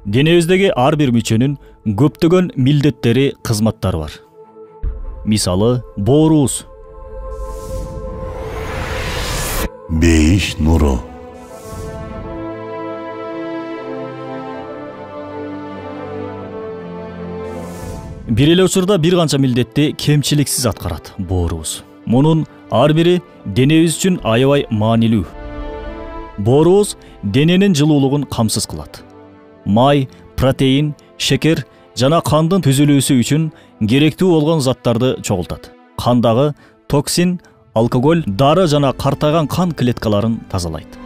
Денебиздеги ар бир мүчөнүн көптөгөн милдеттери, кызматтары бар. Мисалы, боорубуз. Бейиш нуру. Бир эле учурда бир канча милдетти кемчиликсиз аткарат боорубуз. Мунун ар бири денебиз үчүн аябай маанилүү. Боорубуз дененин жылуулугун камсыз кылат. Май, протеин, шекер жана кандын түзүлүүсү үчүн керектүү болгон заттарды чогултат. Кандагы токсин, алкоголь, дары жана картайган кан клеткаларын тазалайт.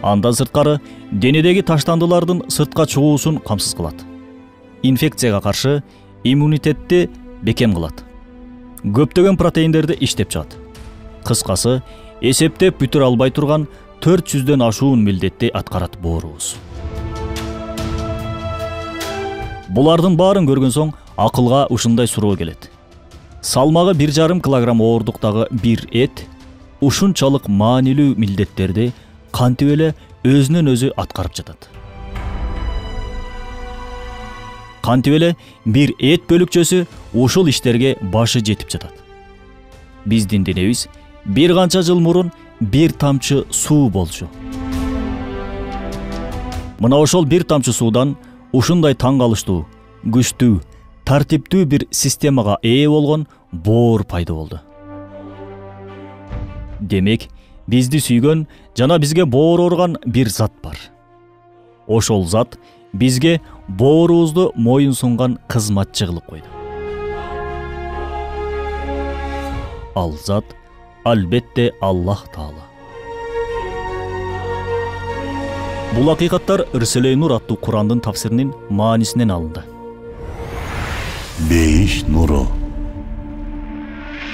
Андан сырткары денедеги таштандылардын сыртка чыгуусун камсыз кылат. Инфекцияга каршы иммунитетти бекем кылат. Көптөгөн протеиндерди иштеп чыгат. Кыскасы, эсептеп бүтүрө албай турган 400дөн ашуун милдетти аткарат боорубуз. Булардын баарын көргөн соң акылга ушундай суроо келет. Салмагы 1,5 килограмм оордуктагы бир эт ушунчалык маанилүү милдеттерди кантип эле өзүнөн өзү аткарып жатат? Кантип эле бир эт бөлүкчөсү ушул иштерге башы жетип жатат? Биздин денебиз бир канча жыл мурун бир тамчы суу болчу. Мына ошол бир тамчы суудан ушундай таң калыштуу, күчтүү, тартиптүү бир системага ээ болгон боор пайда болду. Демек, бизди сүйгөн жана бизге боор орган бир зат бар. Ошол зат бизге боорубузду моюн сунган кызматчы кылып койду. Ал зат албетте Аллах Таала. Бул акыйкаттар Рисале-и Нур аттуу Курандын тафсиринин маанисинен алынды. Бейиш нуру.